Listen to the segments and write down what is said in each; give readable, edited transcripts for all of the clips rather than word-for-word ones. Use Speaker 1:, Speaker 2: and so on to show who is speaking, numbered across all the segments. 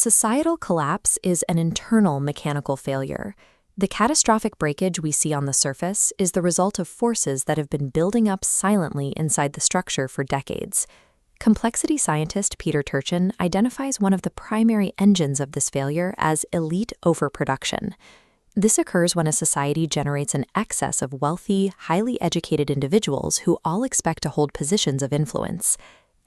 Speaker 1: Societal collapse is an internal mechanical failure. The catastrophic breakage we see on the surface is the result of forces that have been building up silently inside the structure for decades. Complexity scientist Peter Turchin identifies one of the primary engines of this failure as elite overproduction. This occurs when a society generates an excess of wealthy, highly educated individuals who all expect to hold positions of influence.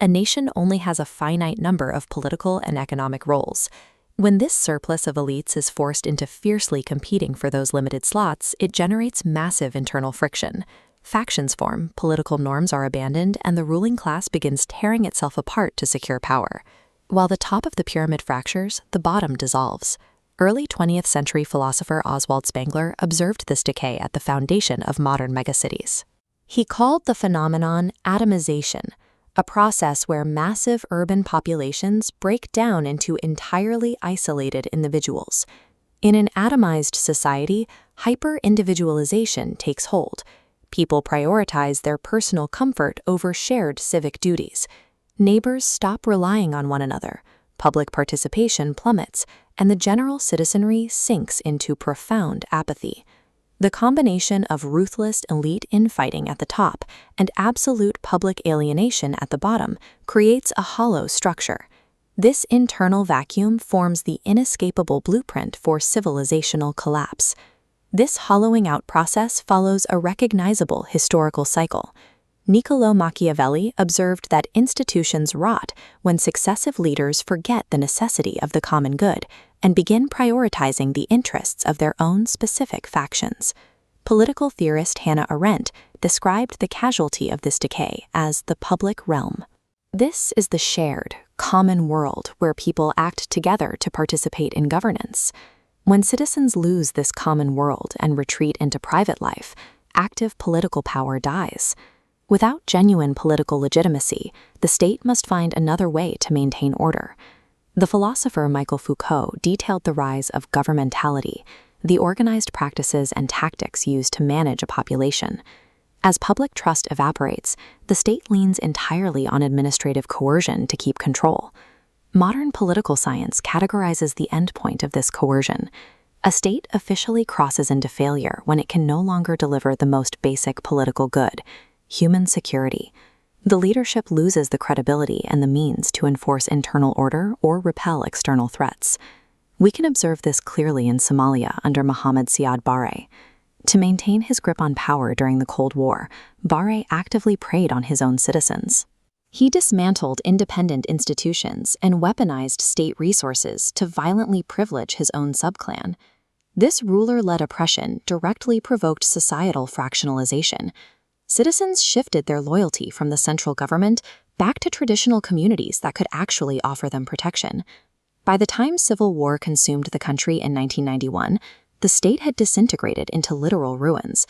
Speaker 1: A nation only has a finite number of political and economic roles. When this surplus of elites is forced into fiercely competing for those limited slots, it generates massive internal friction. Factions form, political norms are abandoned, and the ruling class begins tearing itself apart to secure power. While the top of the pyramid fractures, the bottom dissolves. Early 20th century philosopher Oswald Spengler observed this decay at the foundation of modern megacities. He called the phenomenon atomization, a process where massive urban populations break down into entirely isolated individuals. In an atomized society, hyper-individualization takes hold. People prioritize their personal comfort over shared civic duties. Neighbors stop relying on one another. Public participation plummets, and the general citizenry sinks into profound apathy. The combination of ruthless elite infighting at the top and absolute public alienation at the bottom creates a hollow structure. This internal vacuum forms the inescapable blueprint for civilizational collapse. This hollowing out process follows a recognizable historical cycle. Niccolò Machiavelli observed that institutions rot when successive leaders forget the necessity of the common good and begin prioritizing the interests of their own specific factions. Political theorist Hannah Arendt described the casualty of this decay as the public realm. This is the shared, common world where people act together to participate in governance. When citizens lose this common world and retreat into private life, active political power dies. Without genuine political legitimacy, the state must find another way to maintain order. The philosopher Michel Foucault detailed the rise of governmentality, the organized practices and tactics used to manage a population. As public trust evaporates, the state leans entirely on administrative coercion to keep control. Modern political science categorizes the endpoint of this coercion. A state officially crosses into failure when it can no longer deliver the most basic political good, human security. The leadership loses the credibility and the means to enforce internal order or repel external threats. We can observe this clearly in Somalia under Mohammed Siad Barre. To maintain his grip on power during the Cold War, Barre actively preyed on his own citizens. He dismantled independent institutions and weaponized state resources to violently privilege his own subclan. This ruler-led oppression directly provoked societal fractionalization. Citizens shifted their loyalty from the central government back to traditional communities that could actually offer them protection. By the time civil war consumed the country in 1991, the state had disintegrated into literal ruins.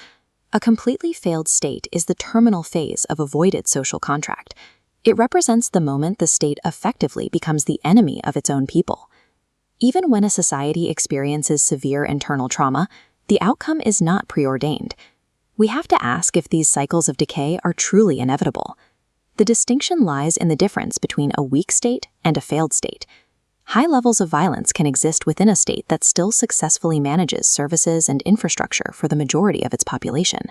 Speaker 1: A completely failed state is the terminal phase of avoided social contract. It represents the moment the state effectively becomes the enemy of its own people. Even when a society experiences severe internal trauma, the outcome is not preordained. We have to ask if these cycles of decay are truly inevitable. The distinction lies in the difference between a weak state and a failed state. High levels of violence can exist within a state that still successfully manages services and infrastructure for the majority of its population.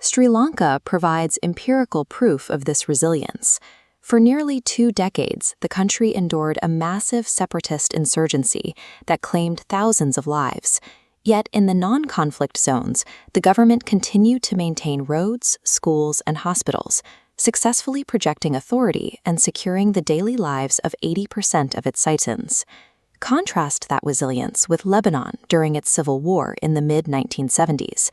Speaker 1: Sri Lanka provides empirical proof of this resilience. For nearly 2 decades, the country endured a massive separatist insurgency that claimed thousands of lives. Yet in the non-conflict zones, the government continued to maintain roads, schools, and hospitals, successfully projecting authority and securing the daily lives of 80% of its citizens. Contrast that resilience with Lebanon during its civil war in the mid-1970s.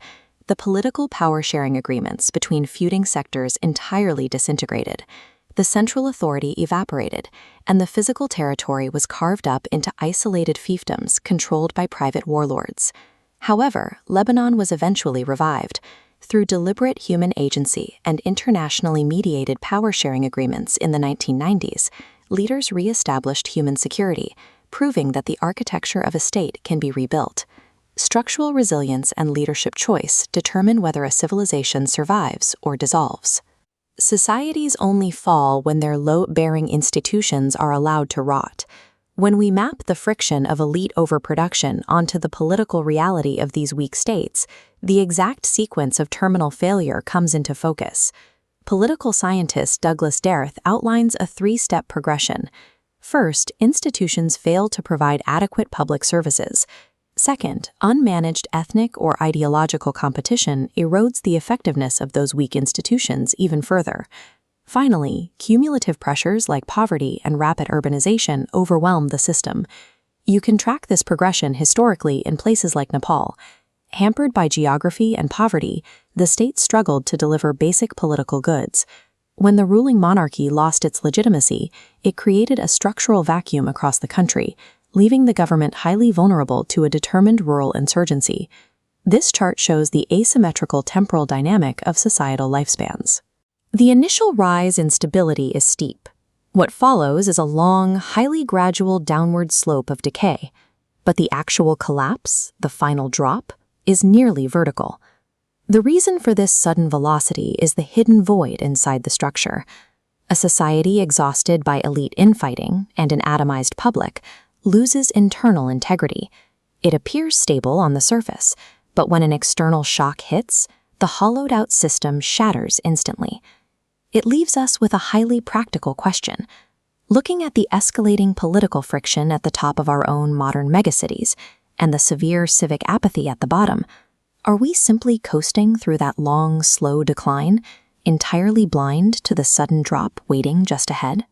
Speaker 1: The political power-sharing agreements between feuding sectors entirely disintegrated. The central authority evaporated, and the physical territory was carved up into isolated fiefdoms controlled by private warlords. However, Lebanon was eventually revived. Through deliberate human agency and internationally mediated power-sharing agreements in the 1990s, leaders re-established human security, proving that the architecture of a state can be rebuilt. Structural resilience and leadership choice determine whether a civilization survives or dissolves. Societies only fall when their load-bearing institutions are allowed to rot. When we map the friction of elite overproduction onto the political reality of these weak states, the exact sequence of terminal failure comes into focus. Political scientist Douglas Derth outlines a three-step progression. First, institutions fail to provide adequate public services. Second, unmanaged ethnic or ideological competition erodes the effectiveness of those weak institutions even further. Finally, cumulative pressures like poverty and rapid urbanization overwhelm the system. You can track this progression historically in places like Nepal. Hampered by geography and poverty, the state struggled to deliver basic political goods. When the ruling monarchy lost its legitimacy, it created a structural vacuum across the country, leaving the government highly vulnerable to a determined rural insurgency. This chart shows the asymmetrical temporal dynamic of societal lifespans. The initial rise in stability is steep. What follows is a long, highly gradual downward slope of decay. But the actual collapse, the final drop, is nearly vertical. The reason for this sudden velocity is the hidden void inside the structure. A society exhausted by elite infighting and an atomized public loses internal integrity. It appears stable on the surface, but when an external shock hits, the hollowed-out system shatters instantly. It leaves us with a highly practical question. Looking at the escalating political friction at the top of our own modern megacities and the severe civic apathy at the bottom, are we simply coasting through that long, slow decline, entirely blind to the sudden drop waiting just ahead?